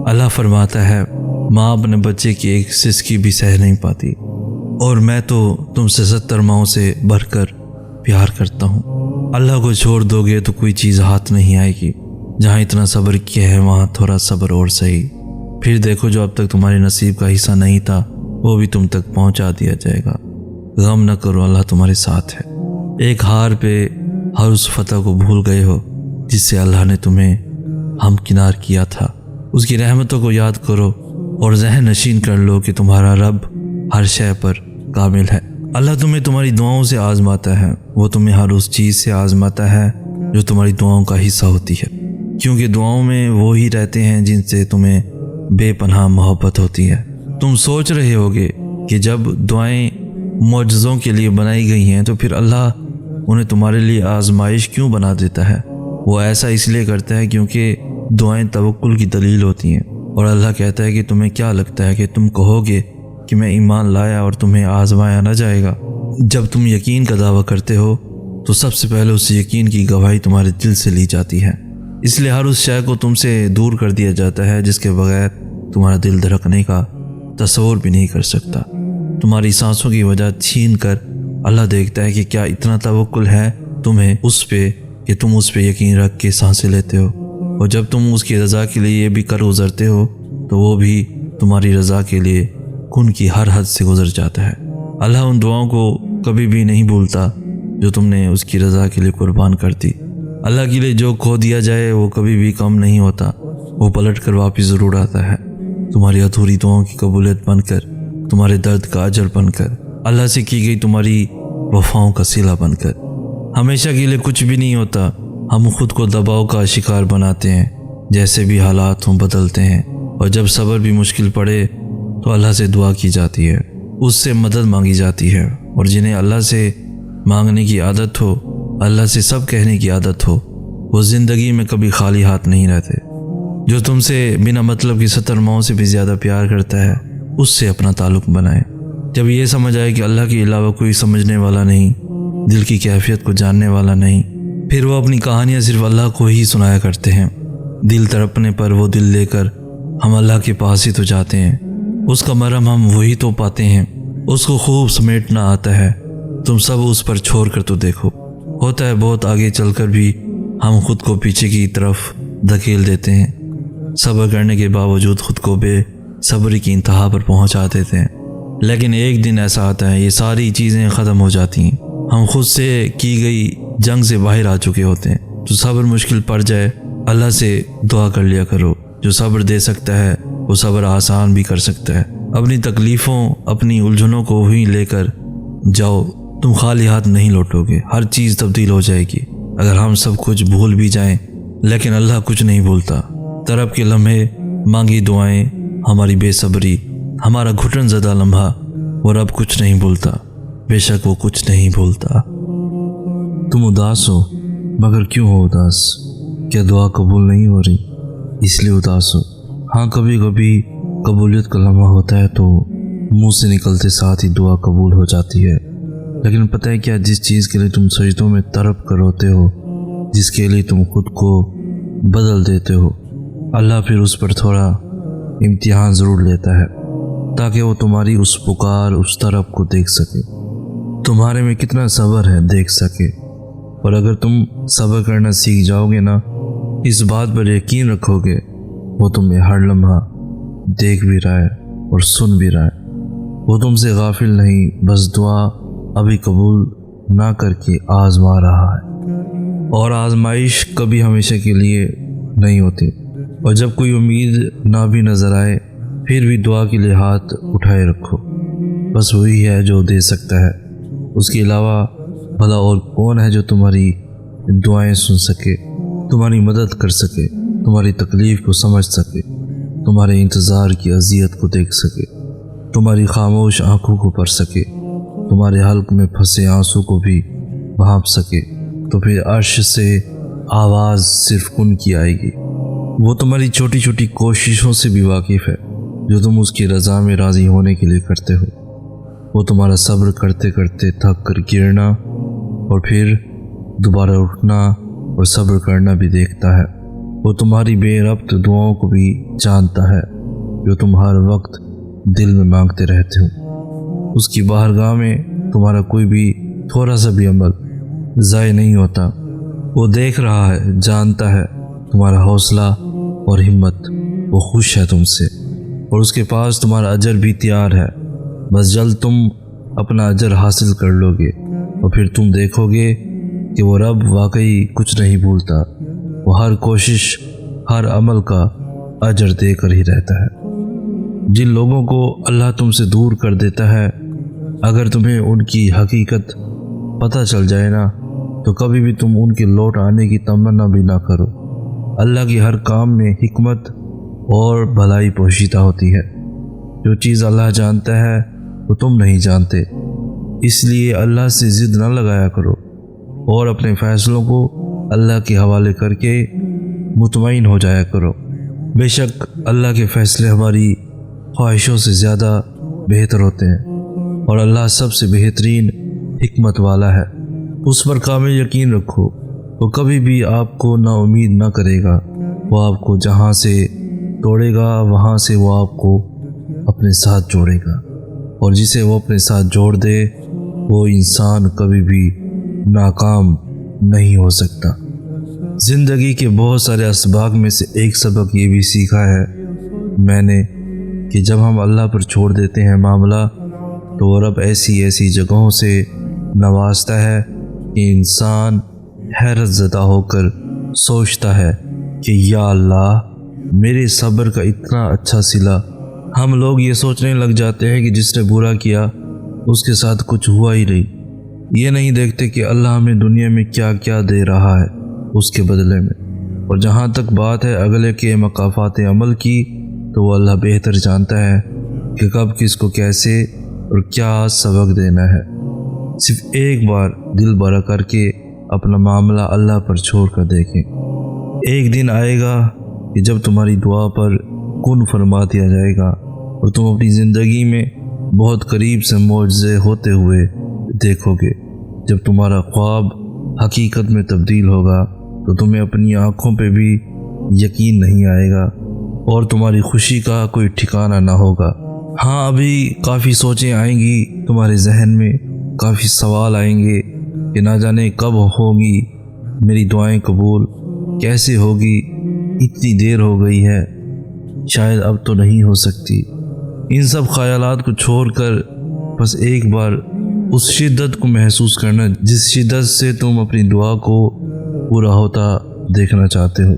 اللہ فرماتا ہے ماں اپنے بچے کی ایک سسکی بھی سہ نہیں پاتی، اور میں تو تم سے 70 ماؤں سے بڑھ کر پیار کرتا ہوں۔ اللہ کو چھوڑ دو گے تو کوئی چیز ہاتھ نہیں آئے گی۔ جہاں اتنا صبر کیا ہے وہاں تھوڑا صبر اور صحیح، پھر دیکھو جو اب تک تمہارے نصیب کا حصہ نہیں تھا وہ بھی تم تک پہنچا دیا جائے گا۔ غم نہ کرو، اللہ تمہارے ساتھ ہے۔ ایک ہار پہ ہر اس فتح کو بھول گئے ہو جس سے اللہ نے تمہیں ہمکنار کیا تھا۔ اس کی رحمتوں کو یاد کرو اور ذہن نشین کر لو کہ تمہارا رب ہر شے پر کامل ہے۔ اللہ تمہیں تمہاری دعاؤں سے آزماتا ہے، وہ تمہیں ہر اس چیز سے آزماتا ہے جو تمہاری دعاؤں کا حصہ ہوتی ہے، کیونکہ دعاؤں میں وہی رہتے ہیں جن سے تمہیں بے پناہ محبت ہوتی ہے۔ تم سوچ رہے ہوگے کہ جب دعائیں معجزوں کے لیے بنائی گئی ہیں تو پھر اللہ انہیں تمہارے لیے آزمائش کیوں بنا دیتا ہے؟ وہ ایسا اس لیے کرتا ہے کیونکہ دعائیں توکل کی دلیل ہوتی ہیں، اور اللہ کہتا ہے کہ تمہیں کیا لگتا ہے کہ تم کہو گے کہ میں ایمان لایا اور تمہیں آزمایا نہ جائے گا؟ جب تم یقین کا دعویٰ کرتے ہو تو سب سے پہلے اس یقین کی گواہی تمہارے دل سے لی جاتی ہے، اس لیے ہر اس شے کو تم سے دور کر دیا جاتا ہے جس کے بغیر تمہارا دل دھڑکنے کا تصور بھی نہیں کر سکتا۔ تمہاری سانسوں کی وجہ چھین کر اللہ دیکھتا ہے کہ کیا اتنا توکل ہے تمہیں اس پہ کہ تم اس پہ یقین رکھ کے سانسیں لیتے ہو، اور جب تم اس کی رضا کے لیے یہ بھی کر گزرتے ہو تو وہ بھی تمہاری رضا کے لیے کن کی ہر حد سے گزر جاتا ہے۔ اللہ ان دعاؤں کو کبھی بھی نہیں بھولتا جو تم نے اس کی رضا کے لیے قربان کر دی۔ اللہ کے لیے جو کھو دیا جائے وہ کبھی بھی کم نہیں ہوتا، وہ پلٹ کر واپس ضرور آتا ہے، تمہاری ادھوری دعاؤں کی قبولیت بن کر، تمہارے درد کا اجر بن کر، اللہ سے کی گئی تمہاری وفاؤں کا صلہ بن کر۔ ہمیشہ کے لیے کچھ بھی نہیں ہوتا، ہم خود کو دباؤ کا شکار بناتے ہیں، جیسے بھی حالات ہوں بدلتے ہیں، اور جب صبر بھی مشکل پڑے تو اللہ سے دعا کی جاتی ہے، اس سے مدد مانگی جاتی ہے، اور جنہیں اللہ سے مانگنے کی عادت ہو، اللہ سے سب کہنے کی عادت ہو، وہ زندگی میں کبھی خالی ہاتھ نہیں رہتے۔ جو تم سے بنا مطلب کی 70 ماؤں سے بھی زیادہ پیار کرتا ہے اس سے اپنا تعلق بنائے۔ جب یہ سمجھ آئے کہ اللہ کے علاوہ کوئی سمجھنے والا نہیں، دل کی کیفیت کو جاننے والا نہیں، پھر وہ اپنی کہانیاں صرف اللہ کو ہی سنایا کرتے ہیں۔ دل تڑپنے پر وہ دل لے کر ہم اللہ کے پاس ہی تو جاتے ہیں، اس کا مرہم ہم وہی تو پاتے ہیں، اس کو خوب سمیٹنا آتا ہے۔ تم سب اس پر چھوڑ کر تو دیکھو، ہوتا ہے بہت آگے چل کر بھی ہم خود کو پیچھے کی طرف دھکیل دیتے ہیں، صبر کرنے کے باوجود خود کو بے صبری کی انتہا پر پہنچا دیتے ہیں۔ لیکن ایک دن ایسا آتا ہے یہ ساری چیزیں ختم ہو جاتی ہیں، ہم خود سے کی گئی جنگ سے باہر آ چکے ہوتے ہیں۔ تو صبر مشکل پڑ جائے اللہ سے دعا کر لیا کرو، جو صبر دے سکتا ہے وہ صبر آسان بھی کر سکتا ہے۔ اپنی تکلیفوں اپنی الجھنوں کو ہی لے کر جاؤ، تم خالی ہاتھ نہیں لوٹو گے، ہر چیز تبدیل ہو جائے گی۔ اگر ہم سب کچھ بھول بھی جائیں لیکن اللہ کچھ نہیں بھولتا۔ طرب کے لمحے، مانگی دعائیں، ہماری بے صبری، ہمارا گھٹن زدہ لمحہ، وہ رب کچھ نہیں بھولتا، بے شک وہ کچھ نہیں بھولتا۔ تم اداس ہو، مگر کیوں ہو اداس؟ کیا دعا قبول نہیں ہو رہی اس لیے اداس ہو؟ ہاں، کبھی کبھی قبولیت کا لمحہ ہوتا ہے تو منہ سے نکلتے ساتھ ہی دعا قبول ہو جاتی ہے، لیکن پتہ ہے کیا، جس چیز کے لیے تم سجدوں میں تڑپ کر روتے ہو، جس کے لیے تم خود کو بدل دیتے ہو، اللہ پھر اس پر تھوڑا امتحان ضرور لیتا ہے تاکہ وہ تمہاری اس پکار، اس طرف کو دیکھ سکے، تمہارے میں کتنا صبر ہے دیکھ سکے۔ اور اگر تم صبر کرنا سیکھ جاؤ گے نا، اس بات پر یقین رکھو گے وہ تمہیں ہر لمحہ دیکھ بھی رہا ہے اور سن بھی رہا ہے، وہ تم سے غافل نہیں، بس دعا ابھی قبول نہ کر کے آزما رہا ہے، اور آزمائش کبھی ہمیشہ کے لیے نہیں ہوتی۔ اور جب کوئی امید نہ بھی نظر آئے پھر بھی دعا کے لیے ہاتھ اٹھائے رکھو، بس وہی ہے جو دے سکتا ہے، اس کے علاوہ بھلا اور کون ہے جو تمہاری دعائیں سن سکے، تمہاری مدد کر سکے، تمہاری تکلیف کو سمجھ سکے، تمہارے انتظار کی اذیت کو دیکھ سکے، تمہاری خاموش آنکھوں کو پڑھ سکے، تمہارے حلق میں پھنسے آنسو کو بھی بھانپ سکے، تو پھر عرش سے آواز صرف کن کی آئے گی۔ وہ تمہاری چھوٹی چھوٹی کوششوں سے بھی واقف ہے جو تم اس کی رضا میں راضی ہونے کے لیے کرتے ہو۔ وہ تمہارا صبر کرتے کرتے تھک کر گرنا اور پھر دوبارہ اٹھنا اور صبر کرنا بھی دیکھتا ہے۔ وہ تمہاری بے ربط دعاؤں کو بھی جانتا ہے جو تم ہر وقت دل میں مانگتے رہتے ہو۔ اس کی بارگاہ میں تمہارا کوئی بھی تھوڑا سا بھی عمل ضائع نہیں ہوتا۔ وہ دیکھ رہا ہے، جانتا ہے تمہارا حوصلہ اور ہمت، وہ خوش ہے تم سے، اور اس کے پاس تمہارا اجر بھی تیار ہے۔ بس جلد تم اپنا اجر حاصل کر لو گے، اور پھر تم دیکھو گے کہ وہ رب واقعی کچھ نہیں بھولتا۔ وہ ہر کوشش، ہر عمل کا اجر دے کر ہی رہتا ہے۔ جن لوگوں کو اللہ تم سے دور کر دیتا ہے، اگر تمہیں ان کی حقیقت پتہ چل جائے نا، تو کبھی بھی تم ان کے لوٹ آنے کی تمنا بھی نہ کرو۔ اللہ کی ہر کام میں حکمت اور بھلائی پوشیدہ ہوتی ہے۔ جو چیز اللہ جانتا ہے وہ تم نہیں جانتے، اس لیے اللہ سے ضد نہ لگایا کرو اور اپنے فیصلوں کو اللہ کے حوالے کر کے مطمئن ہو جایا کرو۔ بے شک اللہ کے فیصلے ہماری خواہشوں سے زیادہ بہتر ہوتے ہیں، اور اللہ سب سے بہترین حکمت والا ہے۔ اس پر کامل یقین رکھو، وہ کبھی بھی آپ کو نا امید نہ کرے گا۔ وہ آپ کو جہاں سے توڑے گا وہاں سے وہ آپ کو اپنے ساتھ جوڑے گا، اور جسے وہ اپنے ساتھ جوڑ دے وہ انسان کبھی بھی ناکام نہیں ہو سکتا۔ زندگی کے بہت سارے اسباق میں سے ایک سبق یہ بھی سیکھا ہے میں نے کہ جب ہم اللہ پر چھوڑ دیتے ہیں معاملہ، تو وہ رب ایسی جگہوں سے نوازتا ہے کہ انسان حیرت زدہ ہو کر سوچتا ہے کہ یا اللہ، میرے صبر کا اتنا اچھا صلہ۔ ہم لوگ یہ سوچنے لگ جاتے ہیں کہ جس نے برا کیا اس کے ساتھ کچھ ہوا ہی نہیں۔ یہ نہیں دیکھتے کہ اللہ ہمیں دنیا میں کیا کیا دے رہا ہے اس کے بدلے میں۔ اور جہاں تک بات ہے اگلے کے مقافات عمل کی، تو وہ اللہ بہتر جانتا ہے کہ کب کس کو کیسے اور کیا سبق دینا ہے۔ صرف ایک بار دل بڑا کر کے اپنا معاملہ اللہ پر چھوڑ کر دیکھیں۔ ایک دن آئے گا کہ جب تمہاری دعا پر کن فرما دیا جائے گا، اور تم اپنی زندگی میں بہت قریب سے معجزے ہوتے ہوئے دیکھو گے۔ جب تمہارا خواب حقیقت میں تبدیل ہوگا تو تمہیں اپنی آنکھوں پہ بھی یقین نہیں آئے گا، اور تمہاری خوشی کا کوئی ٹھکانہ نہ ہوگا۔ ہاں، ابھی کافی سوچیں آئیں گی تمہارے ذہن میں، کافی سوال آئیں گے کہ نہ جانے کب ہوگی میری دعائیں قبول، کیسے ہوگی، اتنی دیر ہو گئی ہے، شاید اب تو نہیں ہو سکتی۔ ان سب خیالات کو چھوڑ کر بس ایک بار اس شدت کو محسوس کرنا جس شدت سے تم اپنی دعا کو پورا ہوتا دیکھنا چاہتے ہو۔